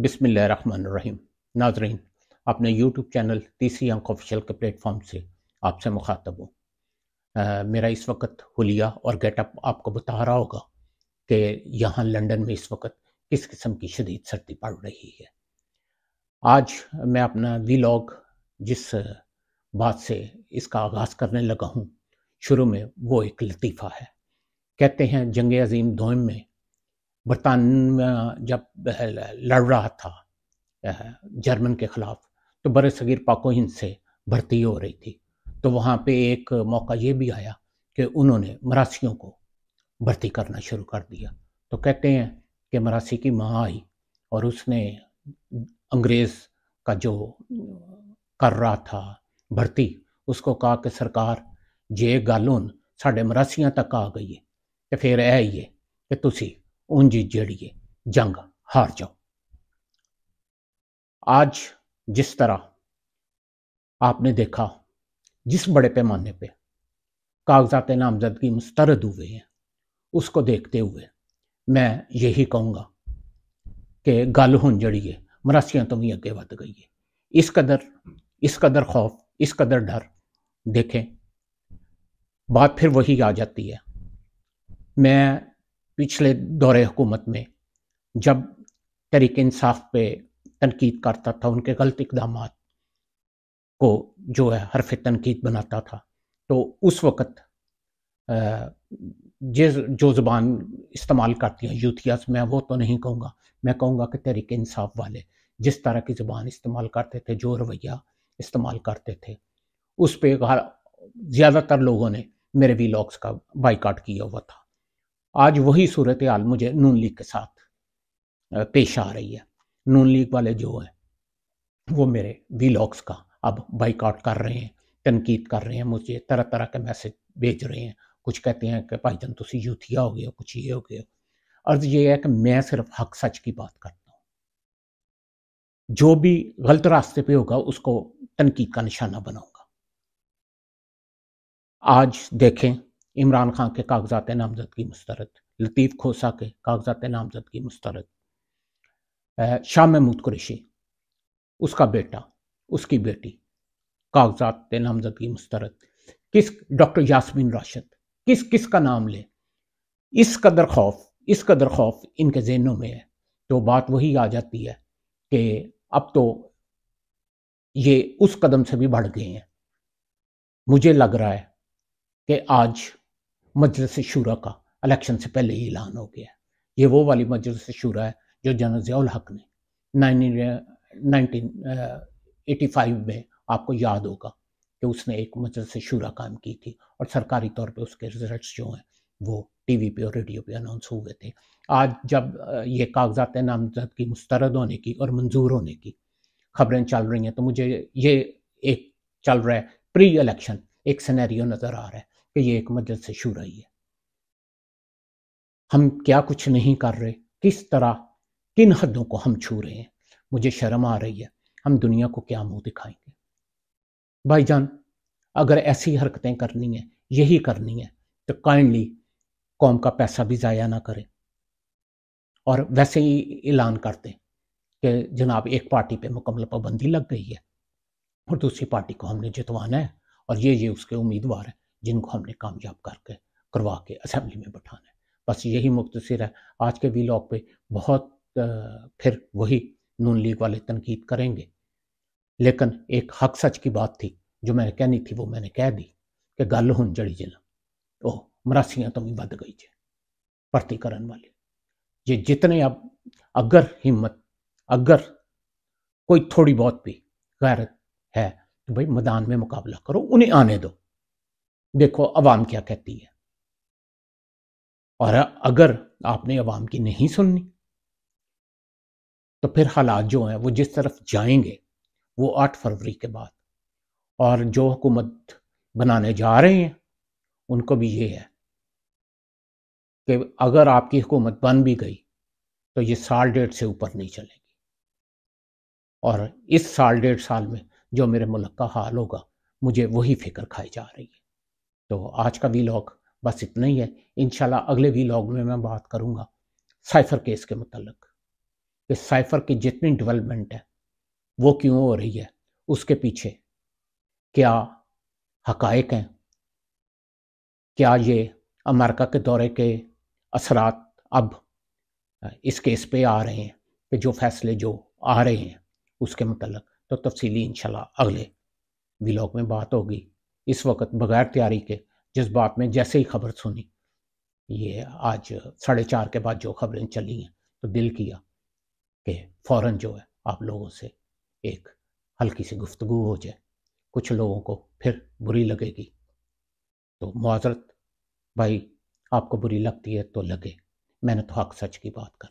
بسم اللہ الرحمن الرحیم۔ ناظرین، اپنے یوٹیوب چینل تیسری آنکھ آفیشیل کے پلیٹ فارم سے آپ سے مخاطب ہوں۔ میرا اس وقت حلیہ اور گیٹ اپ آپ کو بتا رہا ہوگا کہ یہاں لنڈن میں اس وقت کس قسم کی شدید سردی پڑ رہی ہے۔ آج میں اپنا ویلاگ جس بات سے اس کا آغاز کرنے لگا ہوں شروع میں، وہ ایک لطیفہ ہے۔ کہتے ہیں جنگ عظیم دوم میں برطانیہ جب لڑ رہا تھا جرمن کے خلاف، تو بر صغیر پاک و ہند سے بھرتی ہو رہی تھی، تو وہاں پہ ایک موقع یہ بھی آیا کہ انہوں نے مراسیوں کو بھرتی کرنا شروع کر دیا۔ تو کہتے ہیں کہ مراسی کی ماں آئی اور اس نے انگریز کا جو کر رہا تھا بھرتی، اس کو کہا کہ سرکار جے گل ہن ساڈے مراسیاں تک آ گئی ہے، تو پھر اے ہی ہے کہ تسی اونجی جیڑی ہے جنگ ہار جاؤ۔ آج جس طرح آپ نے دیکھا جس بڑے پیمانے پہ کاغذات نامزدگی مسترد ہوئے ہیں، اس کو دیکھتے ہوئے میں یہی کہوں گا کہ گل ہن جڑی ہے مراسیاں تو بھی اگے ود گئی ہے۔ اس قدر خوف، اس قدر ڈر، دیکھیں بات پھر وہی آ جاتی ہے۔ میں پچھلے دور حکومت میں جب تحریک انصاف پہ تنقید کرتا تھا، ان کے غلط اقدامات کو جو ہے حرف تنقید بناتا تھا، تو اس وقت جو زبان استعمال کرتی ہیں یوتھیاس، میں وہ تو نہیں کہوں گا، میں کہوں گا کہ تحریک انصاف والے جس طرح کی زبان استعمال کرتے تھے، جو رویہ استعمال کرتے تھے، اس پہ زیادہ تر لوگوں نے میرے ویلاگس کا بائیکاٹ کیا ہوا تھا۔ آج وہی صورتحال مجھے نون لیگ کے ساتھ پیش آ رہی ہے۔ نون لیگ والے جو ہیں وہ میرے ویلاگس کا اب بائیکاٹ کر رہے ہیں، تنقید کر رہے ہیں، مجھے طرح طرح کے میسج بھیج رہے ہیں۔ کچھ کہتے ہیں کہ بھائی جان تسی یوتھیا ہو گئے ہو، کچھ یہ ہو گئے ہو۔ عرض یہ ہے کہ میں صرف حق سچ کی بات کرتا ہوں، جو بھی غلط راستے پہ ہوگا اس کو تنقید کا نشانہ بناؤں گا۔ آج دیکھیں عمران خان کے کاغذات نامزدگی مسترد، لطیف کھوسہ کے کاغذات نامزدگی مسترد، شاہ محمود قریشی، اس کا بیٹا، اس کی بیٹی، کاغذات نامزدگی مسترد، ڈاکٹر یاسمین راشد، کس کا نام لے۔ اس قدر خوف ان کے ذہنوں میں ہے، تو بات وہی آ جاتی ہے کہ اب تو یہ اس قدم سے بھی بڑھ گئے ہیں۔ مجھے لگ رہا ہے کہ آج مجلس شورا کا الیکشن سے پہلے ہی اعلان ہو گیا ہے۔ یہ وہ والی مجلس شورا ہے جو جنرل ضیاء الحق نے 1985 میں، آپ کو یاد ہوگا کہ اس نے ایک مجلس شورا قائم کی تھی، اور سرکاری طور پہ اس کے رزلٹس جو ہیں وہ ٹی وی پہ اور ریڈیو پہ اناؤنس ہوئے تھے۔ آج جب یہ کاغذات نامزدگی مسترد ہونے کی اور منظور ہونے کی خبریں چل رہی ہیں، تو مجھے یہ ایک چل رہا ہے پری الیکشن ایک سینیریو نظر آ رہا ہے کہ یہ ایک مجلس شورا ہی ہے۔ ہم کیا کچھ نہیں کر رہے، کس طرح کن حدوں کو ہم چھو رہے ہیں، مجھے شرم آ رہی ہے۔ ہم دنیا کو کیا منہ دکھائیں گے؟ بھائی جان اگر ایسی حرکتیں کرنی ہیں، یہی کرنی ہے، تو کائنڈلی قوم کا پیسہ بھی ضائع نہ کریں، اور ویسے ہی اعلان کر دیں کہ جناب ایک پارٹی پہ مکمل پابندی لگ گئی ہے اور دوسری پارٹی کو ہم نے جتوانا ہے، اور یہ اس کے امیدوار ہیں جن کو ہم نے کامیاب کروا کے اسمبلی میں بٹھانا ہے۔ بس یہی مختصر ہے آج کے ویلاگ پہ۔ بہت پھر وہی نون لیگ والے تنقید کریں گے، لیکن ایک حق سچ کی بات تھی جو میں نے کہنی تھی، وہ میں نے کہہ دی کہ گل ہن جڑی جنا او مراسیاں تو بھی ود گئی جے بھرتی کرن والے۔ یہ جتنے اب اگر ہمت، اگر کوئی تھوڑی بہت بھی غیرت ہے تو بھائی میدان میں مقابلہ کرو، انہیں آنے دو، دیکھو عوام کیا کہتی ہے۔ اور اگر آپ نے عوام کی نہیں سننی تو پھر حالات جو ہیں وہ جس طرف جائیں گے، وہ 8 فروری کے بعد، اور جو حکومت بنانے جا رہے ہیں ان کو بھی یہ ہے کہ اگر آپ کی حکومت بن بھی گئی تو یہ 1.5 سے اوپر نہیں چلے گی، اور اس 1.5 سال میں جو میرے ملک کا حال ہوگا، مجھے وہی فکر کھائی جا رہی ہے۔ تو آج کا ویلاگ بس اتنا ہی ہے۔ انشاءاللہ اگلے ویلاگ میں بات کروں گا سائفر کیس کے متعلق۔ کہ سائفر کی جتنی ڈیولپمنٹ ہے وہ کیوں ہو رہی ہے، اس کے پیچھے کیا حقائق ہیں، کیا یہ امریکہ کے دورے کے اثرات اب اس کیس پہ آ رہے ہیں کہ جو فیصلے جو آ رہے ہیں اس کے متعلق، تو تفصیلی انشاءاللہ اگلے ولاگ میں بات ہوگی۔ اس وقت بغیر تیاری کے جذبات میں جیسے ہی خبر سنی، یہ آج 4:30 کے بعد جو خبریں چلی ہیں، تو دل کیا کہ فوراً جو ہے آپ لوگوں سے ایک ہلکی سی گفتگو ہو جائے۔ کچھ لوگوں کو پھر بری لگے گی تو معذرت، بھائی آپ کو بری لگتی ہے تو لگے، میں نے تو حق سچ کی بات کر